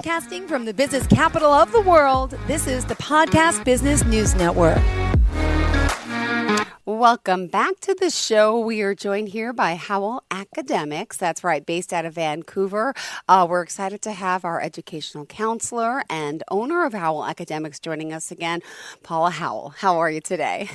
Broadcasting from the business capital of the world, this is the Podcast Business News Network. Welcome back to the show. We are joined here by Howell Academics. That's right, based out of Vancouver. We're excited to have our educational counselor and owner of Howell Academics joining us again, Paula Howell. How are you today?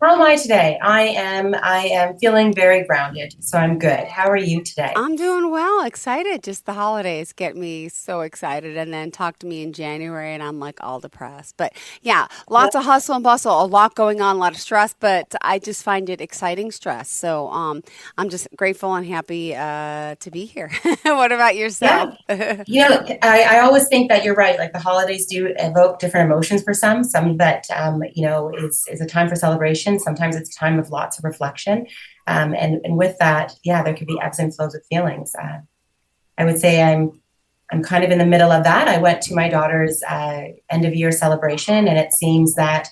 How am I today? I am feeling very grounded, so I'm good. How are you today? I'm doing well, excited. Just the holidays get me so excited, and then talk to me in January and I'm like all depressed. But yeah, lots of hustle and bustle, a lot going on, a lot of stress, but I just find it exciting stress. So I'm just grateful and happy to be here. What about yourself? Yeah. I always think that you're right. Like the holidays do evoke different emotions for some that, is a time for celebration. Sometimes it's a time of lots of reflection. And with that, there could be ebbs and flows of feelings. I would say I'm kind of in the middle of that. I went to my daughter's end of year celebration, and it seems that,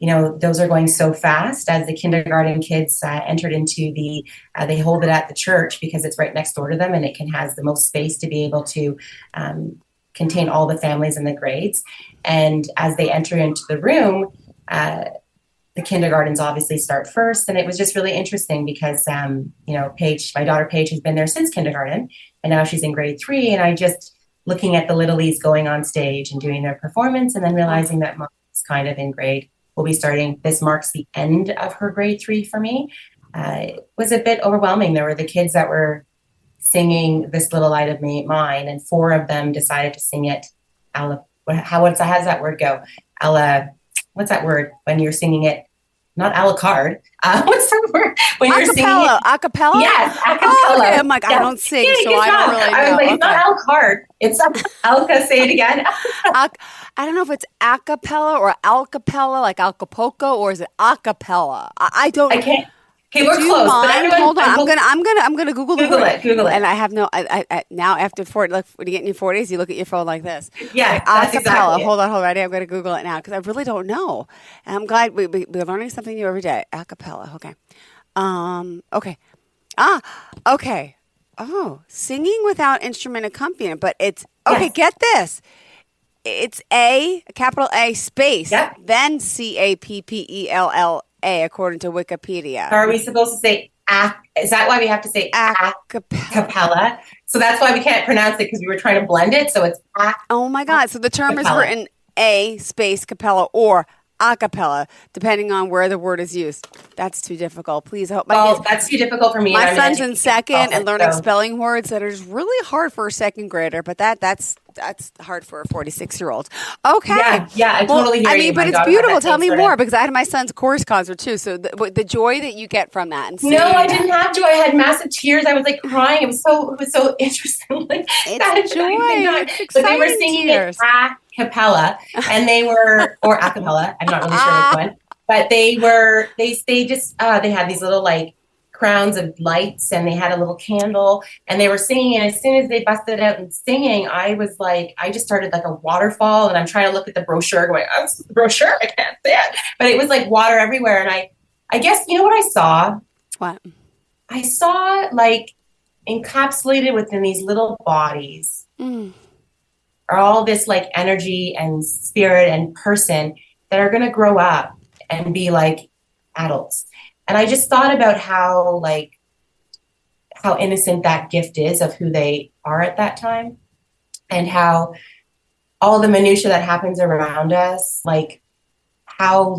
those are going so fast as the kindergarten kids entered into they hold it at the church because it's right next door to them and it has the most space to be able to contain all the families and the grades. And as they enter into the room, the kindergartens obviously start first. And it was just really interesting because, Paige, my daughter Paige, has been there since kindergarten, and now she's in grade 3. And I just looking at the littlies going on stage and doing their performance, and then realizing that Mom is kind of in grade. We'll be starting. This marks the end of her grade 3 for me. It was a bit overwhelming. There were the kids that were singing "This Little Light of Mine," and 4 of them decided to sing it. How does that word go? What's that word when you're singing it? Not a la carte. What's that word when you're singing it? Acapella? Yes, acapella. Oh, okay. I'm like, I don't sing, so I don't really know. I was like, it's not a la carte. It's Alka. Say it again. I don't know if it's acapella or alcapella, like Acapulco, or is it acapella? I don't. I can't. Okay, we're close. Hold on. I'm gonna Google it. Google it. And I have no. I now after 40, like when you get in your 40s, you look at your phone like this. Yeah, like, that's acapella. exactly it. Hold on. Ready? I'm gonna Google it now because I really don't know. And I'm glad we're learning something new every day. Acapella. Okay. Okay. Okay. Oh, singing without instrument accompaniment, but it's okay. Yes. Get this. It's a capital A space, then CAPPELL. According to Wikipedia. Are we supposed to say is that why we have to say acapella? So that's why we can't pronounce it, because we were trying to blend it. So it's oh my God. So the term is written A space capella or acapella, depending on where the word is used. That's too difficult. Please help. That's too difficult for me. My son's in second and learning spelling words that are just really hard for a second grader, but that's hard for a 46-year-old. Okay. Yeah, I totally hear you. But it's beautiful. Tell me more, because I had my son's chorus concert too. So the joy that you get from that. And no, I didn't have joy. I had massive tears. I was like crying. It was so interesting. Like, it's joy. It's exciting. But they were singing it a cappella, and they were, or a cappella. I'm not really sure which one. But they had these little like crowns of lights, and they had a little candle, and they were singing. And as soon as they busted out and singing, I was like, I just started like a waterfall, and I'm trying to look at the brochure going, oh, this is the brochure, I can't see it. But it was like water everywhere. And I guess, you know what I saw? What? I saw like encapsulated within these little bodies are all this like energy and spirit and person that are going to grow up and be like adults. And I just thought about how innocent that gift is of who they are at that time, and how all the minutia that happens around us, like how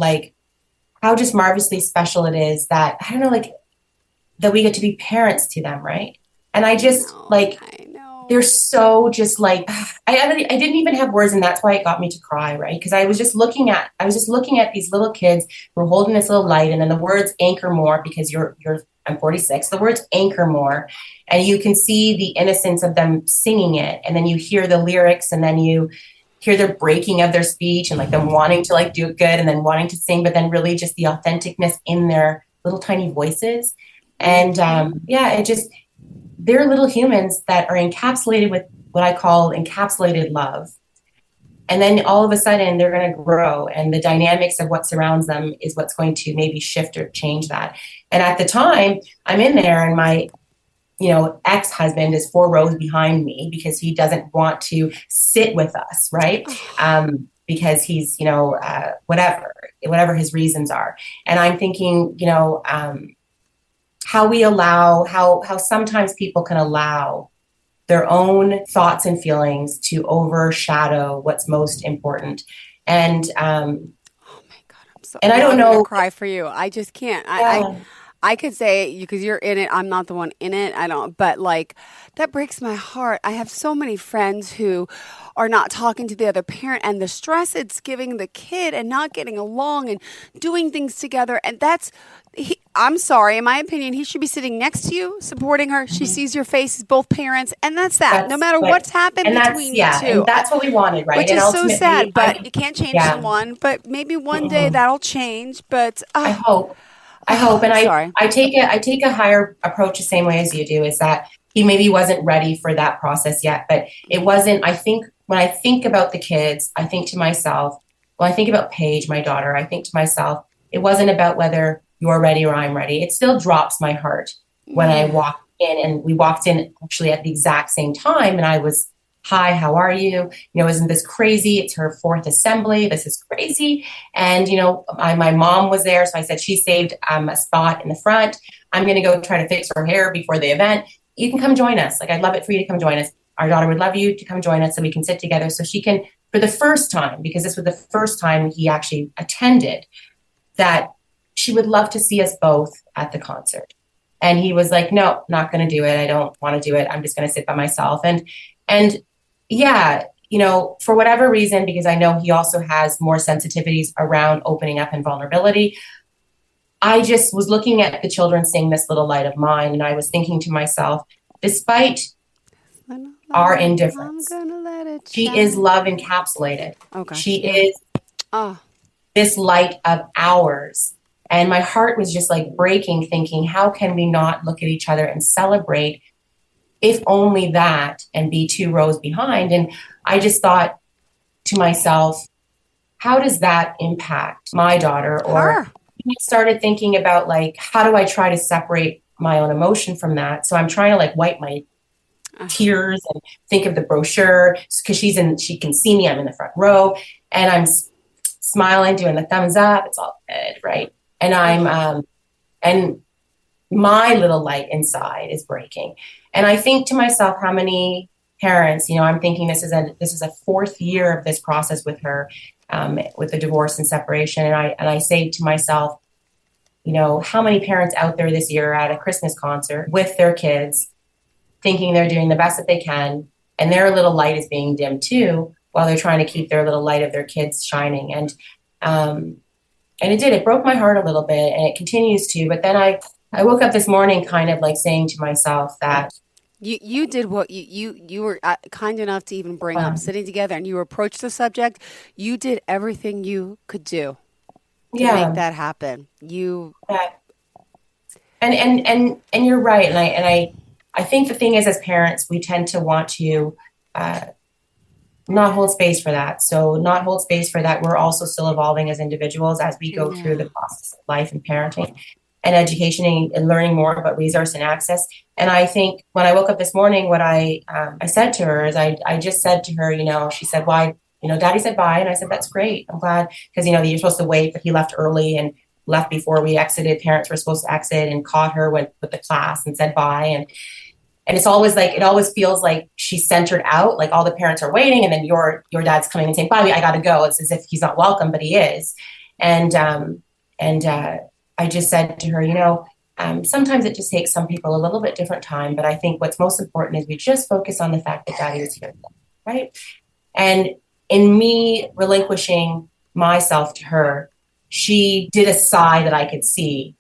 just marvelously special it is that, I don't know, like that we get to be parents to them. Right. And I just I know. They're so just like, I didn't even have words, and that's why it got me to cry, right? Because I was just looking at these little kids who were holding this little light, and then the words anchor more, because I'm 46. The words anchor more, and you can see the innocence of them singing it, and then you hear the lyrics, and then you hear their breaking of their speech, and like them wanting to like do it good, and then wanting to sing, but then really just the authenticness in their little tiny voices, and it just. They're little humans that are encapsulated with what I call encapsulated love. And then all of a sudden they're going to grow, and the dynamics of what surrounds them is what's going to maybe shift or change that. And at the time I'm in there, and my ex-husband is 4 rows behind me because he doesn't want to sit with us, right? Because he's, whatever his reasons are. And I'm thinking, how sometimes people can allow their own thoughts and feelings to overshadow what's most important. And, Oh my God, and I don't I'm know. gonna cry for you. I just can't. I could say because you're in it. I'm not the one in it. I don't. But like that breaks my heart. I have so many friends who are not talking to the other parent, and the stress it's giving the kid, and not getting along and doing things together. And I'm sorry, in my opinion, he should be sitting next to you, supporting her. She sees your face as both parents, and that's that. No matter what's happened between you two, and that's what we wanted, right? Which and is so ultimately, sad. But you can't change someone. But maybe one day that'll change. But I hope. And sorry. I take a higher approach the same way as you do, is that he maybe wasn't ready for that process yet, but it wasn't. I think when I think about the kids, I think to myself, when I think about Paige, my daughter, I think to myself, it wasn't about whether you're ready or I'm ready. It still drops my heart when I walk in, and we walked in actually at the exact same time. And I was, hi, how are you? Isn't this crazy? It's her 4th assembly. This is crazy. And, my mom was there. So I said, she saved a spot in the front. I'm going to go try to fix her hair before the event. You can come join us. Like, I'd love it for you to come join us. Our daughter would love you to come join us so we can sit together, so she can, for the first time, because this was the first time he actually attended, that she would love to see us both at the concert. And he was like, no, not going to do it. I don't want to do it. I'm just going to sit by myself. And yeah, for whatever reason, because I know he also has more sensitivities around opening up and vulnerability, I just was looking at the children sing This Little Light of Mine, and I was thinking to myself, despite our indifference, she is love encapsulated. Okay. She is this light of ours. And my heart was just like breaking, thinking, how can we not look at each other and celebrate, if only that, and be 2 rows behind? And I just thought to myself, how does that impact my daughter? Or I started thinking about, like, how do I try to separate my own emotion from that? So I'm trying to, like, wipe my tears and think of the brochure, because she can see me. I'm in the front row, and I'm smiling, doing the thumbs up. It's all good, right? And I'm and my little light inside is breaking. And I think to myself, how many parents, I'm thinking this is a 4th year of this process with her, with the divorce and separation. And I say to myself, how many parents out there this year are at a Christmas concert with their kids, thinking they're doing the best that they can, and their little light is being dimmed too, while they're trying to keep their little light of their kids shining. And it broke my heart a little bit, and it continues to. But then I woke up this morning kind of like saying to myself that you did what you were kind enough to even bring up sitting together, and you approached the subject. You did everything you could do to make that happen. And you're right. And I think the thing is, as parents, we tend to want to not hold space for that. So not hold space for that. We're also still evolving as individuals as we go through the process of life and parenting and education and learning more about resource and access. And I think when I woke up this morning, what I said to her is I just said to her, she said, why, Daddy said bye. And I said, that's great. I'm glad, because, you're supposed to wait, but he left early and left before we exited. Parents were supposed to exit, and caught her with the class and said bye. And it's always like, it always feels like she's centered out, like all the parents are waiting, and then your dad's coming and saying, bye, I got to go. It's as if he's not welcome, but he is. And I just said to her, sometimes it just takes some people a little bit different time, but I think what's most important is we just focus on the fact that Daddy is here, right? And in me relinquishing myself to her, she did a sigh that I could see,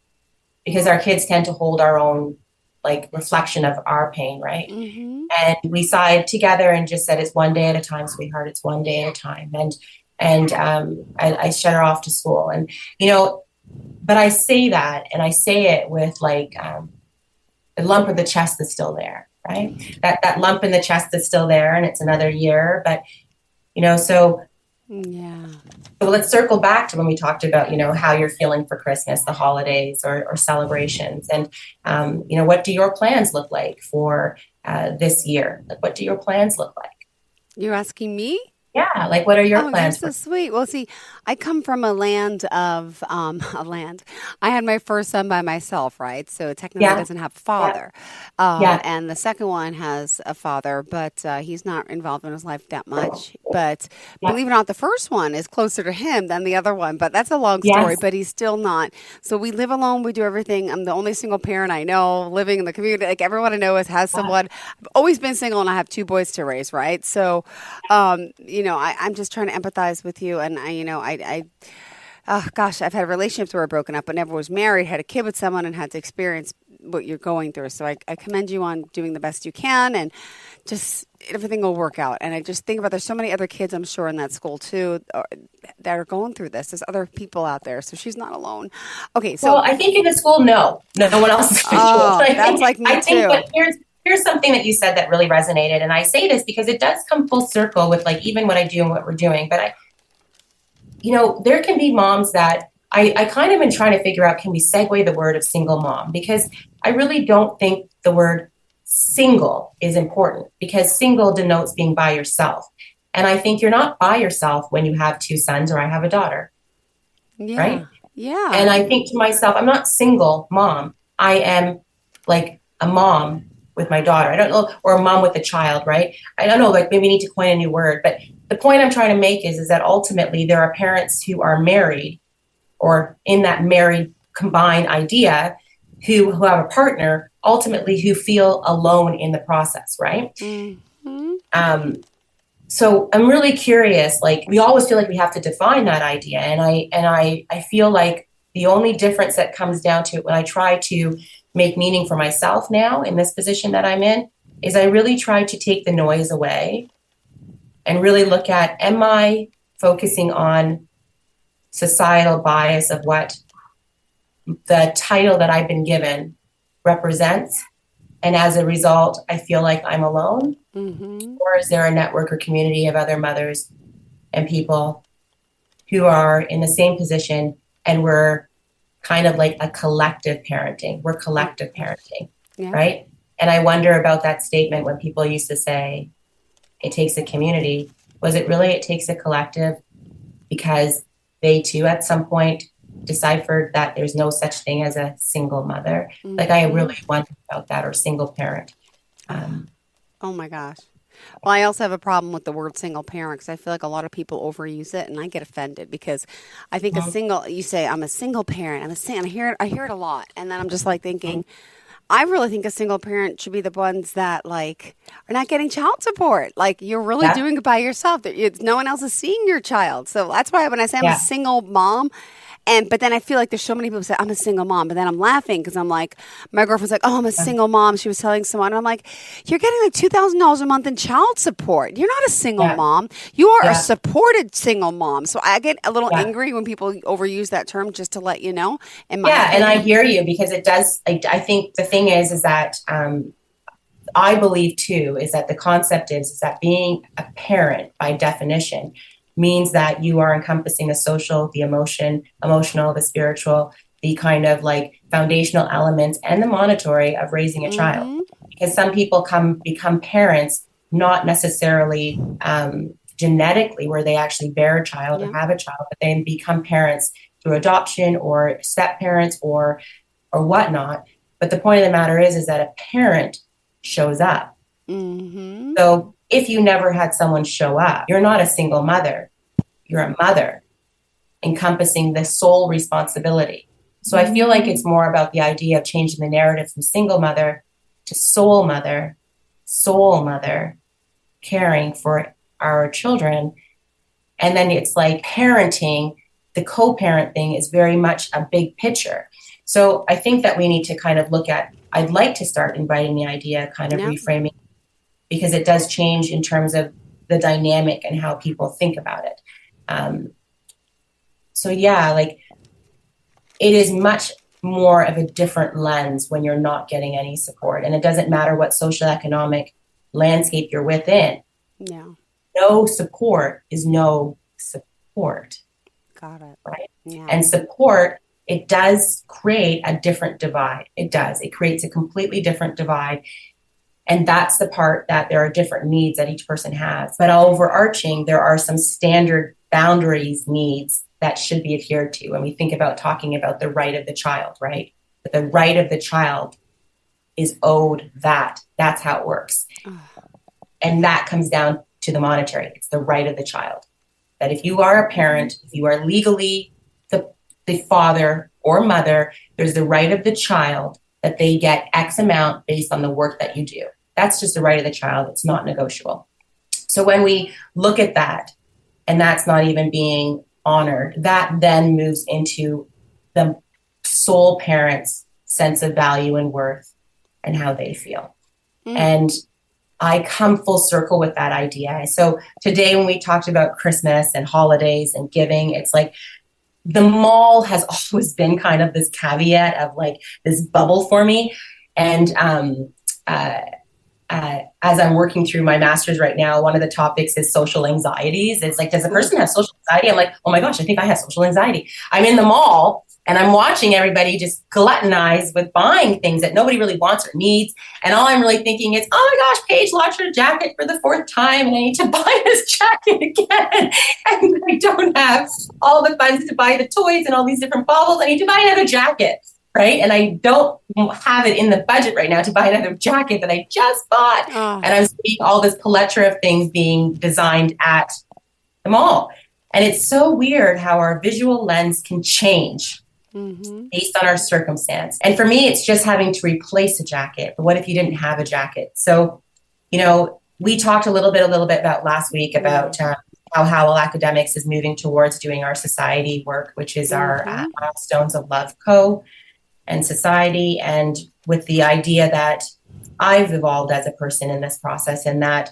because our kids tend to hold our own, like, reflection of our pain, right? Mm-hmm. And we sighed together and just said, it's one day at a time, sweetheart. It's one day at a time. And I shut her off to school. And, but I say that, and I say it with like the lump of the chest that's still there, right? That lump in the chest that's still there, and it's another year. But, so Yeah. So let's circle back to when we talked about, how you're feeling for Christmas, the holidays or celebrations. And, what do your plans look like for this year? Like, what do your plans look like? You're asking me? Yeah. Like, what are your Oh, you're plans so for? sweet. Well, see, I come from a land of a land. I had my first son by myself, right? So it technically Yeah. doesn't have a Yeah. father. Yeah. And the second one has a father, but he's not involved in his life that much. But Yeah. believe it or not, the first one is closer to him than the other one. But that's a long story. Yes. But he's still not. So we live alone. We do everything. I'm the only single parent I know living in the community. Like everyone I know has someone. I've always been single, and I have two boys to raise, right? So, I'm just trying to empathize with you. And oh gosh, I've had relationships where I've broken up, but never was married, had a kid with someone, and had to experience what you're going through. So I commend you on doing the best you can, and just everything will work out. And I just think about there's so many other kids, I'm sure, in that school too, that are going through this. There's other people out there, so she's not alone. Okay, so Well, I think in the school, no one else is. That's like me too. But here's something that you said that really resonated. And I say this because it does come full circle with like even what I do and what we're doing. But there can be moms that I kind of been trying to figure out, can we segue the word of single mom? Because I really don't think the word single is important, because single denotes being by yourself. And I think you're not by yourself when you have two sons, or I have a daughter. Yeah. Right? Yeah. And I think to myself, I'm not single mom. I am like a mom with my daughter. I don't know, or a mom with a child, right? I don't know, like maybe we need to coin a new word. But the point I'm trying to make is that ultimately there are parents who are married, or in that married combined idea, who have a partner, ultimately who feel alone in the process, right? Mm-hmm. So I'm really curious, like we always feel like we have to define that idea. And I feel like the only difference that comes down to it when I try to make meaning for myself now in this position that I'm in is I really try to take the noise away and really look at, am I focusing on societal bias of what the title that I've been given represents? And as a result, I feel like I'm alone. Mm-hmm. Or is there a network or community of other mothers and people who are in the same position, and we're kind of like a collective parenting? We're collective parenting, right? And I wonder about that statement when people used to say, it takes a community. Was it really, it takes a collective because they too at some point deciphered that there's no such thing as a single mother? Mm-hmm. Like I really wonder about that, or single parent. Oh my gosh. Well, I also have a problem with the word single parent, because I feel like a lot of people overuse it, and I get offended because I think you say, I'm a single parent. I hear it a lot. And then I'm just like thinking, I really think a single parent should be the ones that like are not getting child support. Like you're really doing it by yourself. No one else is seeing your child. So that's why when I say I'm a single mom, but then I feel like there's so many people who say I'm a single mom, but then I'm laughing because I'm like, my girlfriend's like, oh, I'm a single mom. She was telling someone, and I'm like, you're getting like $2,000 a month in child support. You're not a single mom. You are a supported single mom. So I get a little angry when people overuse that term, just to let you know. And I hear you, because it does. I think the thing is that I believe too is that the concept is that being a parent by definition means that you are encompassing the social, the emotional, the spiritual, the kind of like foundational elements and the monetary of raising a child. Because some people become parents not necessarily genetically, where they actually bear a child or have a child, but they become parents through adoption or step parents or whatnot. But the point of the matter is that a parent shows up. Mm-hmm. So if you never had someone show up, you're not a single mother. You're a mother encompassing the sole responsibility. So I feel like it's more about the idea of changing the narrative from single mother to soul mother, caring for our children. And then it's like parenting, the co-parent thing is very much a big picture. So I think that we need to kind of look at, I'd like to start inviting the idea, kind of reframing, because it does change in terms of the dynamic and how people think about it. Like it is much more of a different lens when you're not getting any support. And it doesn't matter what social economic landscape you're within. Yeah. No support is no support. Got it. Right. Yeah. And support, it does create a different divide. It does. It creates a completely different divide. And that's the part that there are different needs that each person has. But overarching, there are some standard boundaries, needs that should be adhered to. When we think about talking about the right of the child, right? But the right of the child is owed that. That's how it works. And that comes down to the monetary. It's the right of the child. That if you are a parent, if you are legally the father or mother, there's the right of the child that they get X amount based on the work that you do. That's just the right of the child. It's not negotiable. So when we look at that, and that's not even being honored, that then moves into the sole parent's sense of value and worth and how they feel. And I come full circle with that idea. So today when we talked about Christmas and holidays and giving, it's like the mall has always been kind of this caveat of like this bubble for me. And as I'm working through my master's right now, one of the topics is social anxieties. It's like, does a person have social anxiety? I'm like, oh my gosh, I think I have social anxiety. I'm in the mall and I'm watching everybody just gluttonize with buying things that nobody really wants or needs. And all I'm really thinking is, oh my gosh, Paige launched her jacket for the 4th time and I need to buy this jacket again. And I don't have all the funds to buy the toys and all these different baubles. I need to buy another jacket, right? And I don't have it in the budget right now to buy another jacket that I just bought. And I'm seeing all this plethora of things being designed at the mall. And it's so weird how our visual lens can change based on our circumstance. And for me, it's just having to replace a jacket. But what if you didn't have a jacket? So, you know, we talked a little bit about last week about how Howell Academics is moving towards doing our society work, which is our Milestones of Love Co. and society. And with the idea that I've evolved as a person in this process, and that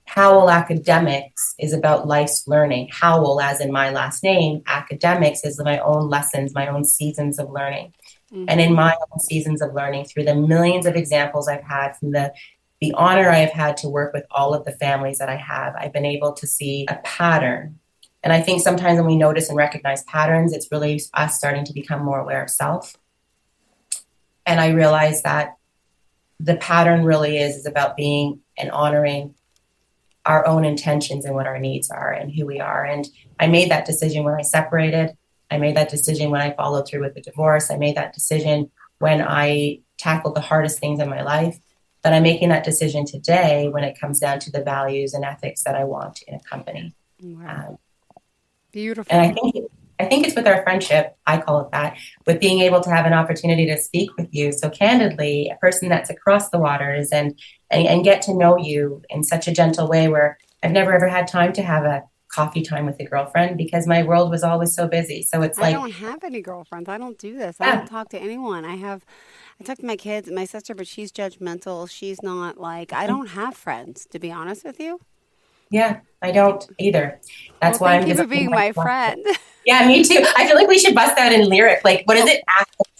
Howell Academics is about life's learning. Howell, as in my last name, academics is my own lessons, my own seasons of learning. And in my own seasons of learning, through the millions of examples I've had, from the honor I have had to work with all of the families that I have, I've been able to see a pattern. And I think sometimes when we notice and recognize patterns, it's really us starting to become more aware of self. And I realized that the pattern really is about being and honoring our own intentions and what our needs are and who we are. And I made that decision when I separated. I made that decision when I followed through with the divorce. I made that decision when I tackled the hardest things in my life. But I'm making that decision today when it comes down to the values and ethics that I want in a company. Wow. Beautiful. And I think it's with our friendship, I call it that, with being able to have an opportunity to speak with you so candidly, a person that's across the waters, and get to know you in such a gentle way, where I've never ever had time to have a coffee time with a girlfriend because my world was always so busy. So it's like, I don't have any girlfriends. I don't do this. Yeah. I don't talk to anyone. I talk to my kids and my sister, but she's judgmental. She's not like, I don't have friends, to be honest with you. Yeah, I don't either. That's why thank you for being my friend. Yeah, me too. I feel like we should bust out in lyric. Like, what is it?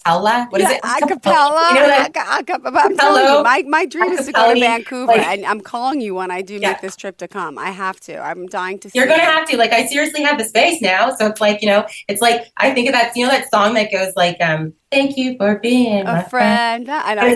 Acapella? What is it? Acapella. You know that? I'm telling you, my dream is to go to Vancouver, like, and I'm calling you when I do make this trip to come. I have to. I'm dying to see. You're going to have to. Like, I seriously have the space now. So it's like, it's like, I think of that, that song that goes like, thank you for being a friend. I know.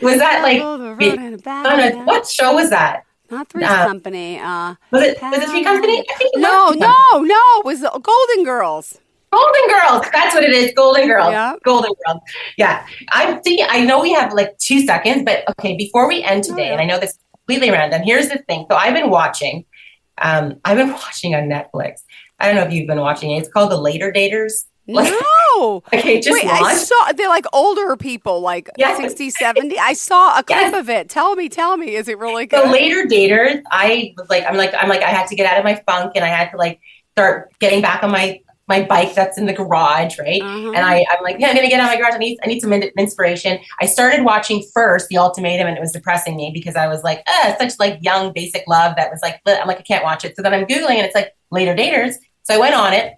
Was that like, what show was that? Not Three's Company. Was it Three's Company? I think no. It was Golden Girls. Golden Girls. That's what it is. Golden Girls. Yeah. Golden Girls. Yeah. I'm thinking, I know we have like 2 seconds, but okay, before we end today, and I know this is completely random, here's the thing. So I've been watching on Netflix. I don't know if you've been watching it. It's called The Later Daters. No. Okay, just launched. I saw, they're like older people, like 60, 70. I saw a clip of it. Tell me, is it really good? The Later Daters, I'm like, I had to get out of my funk, and I had to like start getting back on my bike that's in the garage, right? And I'm like, I'm gonna get out of my garage. I need some inspiration. I started watching first The Ultimatum, and it was depressing me because I was like, such like young basic love that was like, I'm like, I can't watch it. So then I'm Googling, and it's like Later Daters. So I went on it.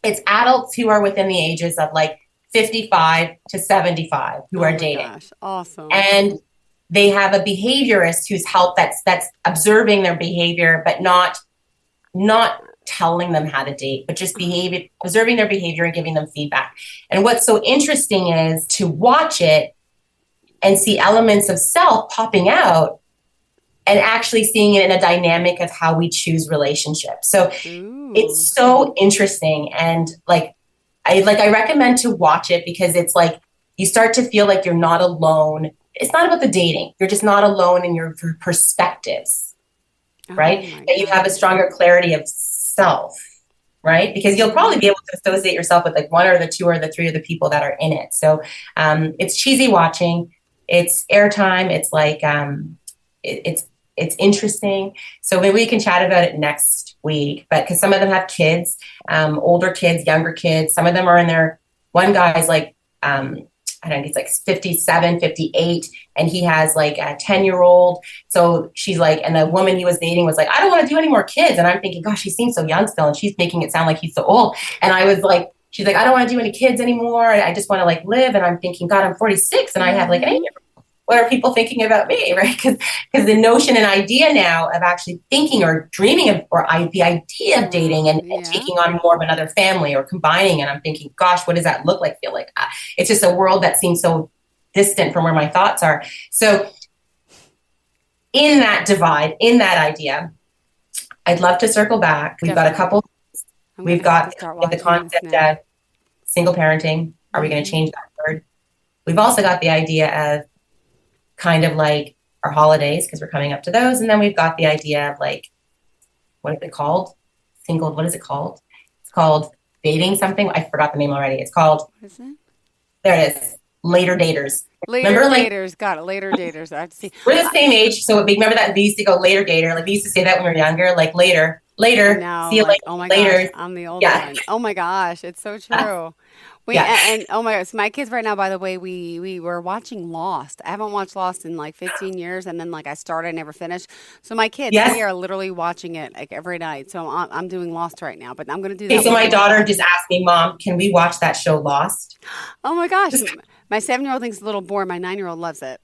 It's adults who are within the ages of like 55 to 75 who are dating. Gosh, awesome. And they have a behaviorist who's helped that's observing their behavior, but not telling them how to date, but just observing their behavior and giving them feedback. And what's so interesting is to watch it and see elements of self popping out and actually seeing it in a dynamic of how we choose relationships. So it's so interesting. And I recommend to watch it because it's like, you start to feel like you're not alone. It's not about the dating. You're just not alone in your perspectives, right? That you have a stronger clarity of self, right? Because you'll probably be able to associate yourself with like one or the two or the three of the people that are in it. So it's cheesy watching. It's airtime. It's like, it's interesting. So maybe we can chat about it next week, but because some of them have kids, older kids, younger kids, some of them are in their, one guy's like, I don't know, he's like 57, 58, and he has like a 10-year-old. So she's like, and the woman he was dating was like, I don't want to do any more kids. And I'm thinking, gosh, he seems so young still. And she's making it sound like he's so old. And I was like, she's like, I don't want to do any kids anymore. I just want to like live. And I'm thinking, God, I'm 46 and I have like an 8-year-old. What are people thinking about me, right? Because the notion and idea now of actually thinking or dreaming of, the idea of dating and taking on more of another family or combining, and I'm thinking, gosh, what does that look like, feel like? It's just a world that seems so distant from where my thoughts are. So in that divide, in that idea, I'd love to circle back. We've got a couple. We've got the concept of single parenting. Are we going to change that word? We've also got the idea of kind of like our holidays, because we're coming up to those. And then we've got the idea of like, what is it called? What is it called? It's called dating something. I forgot the name already. It's called, what is it? There it is. Later daters. Later daters. Got it. Later daters. I have to see. We're the same age. So remember that we used to go later dater. Like we used to say that when we were younger, like later, now, see you like, later. Oh my later. gosh, I'm the old one. Oh my gosh, it's so true. And oh my gosh, my kids right now, by the way, we were watching Lost. I haven't watched Lost in like 15 years, and then like I started, never finished. So my kids, we are literally watching it like every night. So I'm doing Lost right now, but I'm going to do that. Okay, so my daughter just asked me, Mom, can we watch that show Lost? Oh my gosh, my 7-year-old thinks it's a little boring. My 9-year-old loves it.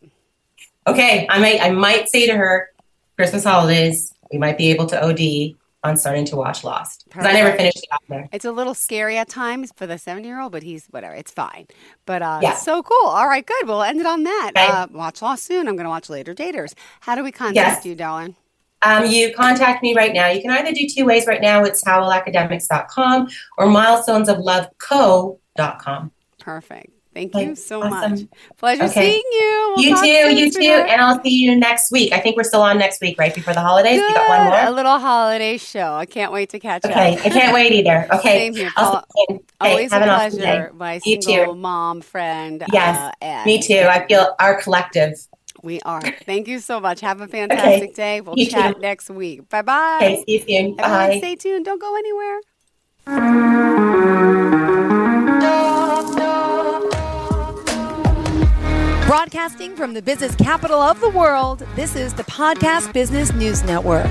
Okay, I might say to her, Christmas holidays, we might be able to OD on starting to watch Lost, because I never finished it out there. It's a little scary at times for the 7-year-old, but he's whatever. It's fine. But it's so cool. All right, good. We'll end it on that. Okay. Watch Lost soon. I'm going to watch Later Daters. How do we contact you, darling? You contact me right now. You can either do two ways right now. It's howellacademics.com or milestonesofloveco.com. Perfect. Thank you so much. Pleasure seeing you. You too. And I'll see you next week. I think we're still on next week, right before the holidays. Good. We got one more. A little holiday show. I can't wait to catch up. Okay, I can't wait either. Okay. Same here, Paula. Always a pleasure. My single mom friend. Yes, me too. I feel our collective. We are. Thank you so much. Have a fantastic day. We'll chat next week. Bye-bye. Okay, see you soon. Bye. Stay tuned. Don't go anywhere. Broadcasting from the business capital of the world, this is the Podcast Business News Network.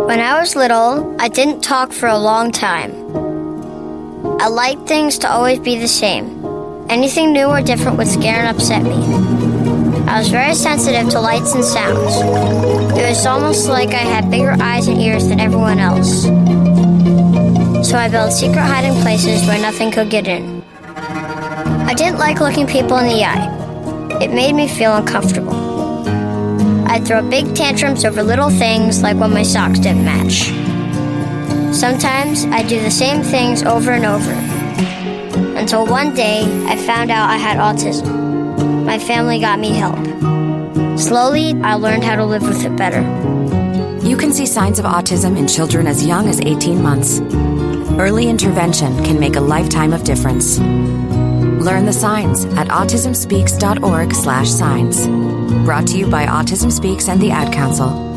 When I was little, I didn't talk for a long time. I liked things to always be the same. Anything new or different would scare and upset me. I was very sensitive to lights and sounds. It was almost like I had bigger eyes and ears than everyone else. So I built secret hiding places where nothing could get in. I didn't like looking people in the eye. It made me feel uncomfortable. I'd throw big tantrums over little things like when my socks didn't match. Sometimes I'd do the same things over and over. Until one day, I found out I had autism. My family got me help. Slowly, I learned how to live with it better. You can see signs of autism in children as young as 18 months. Early intervention can make a lifetime of difference. Learn the signs at autismspeaks.org/signs. Brought to you by Autism Speaks and the Ad Council.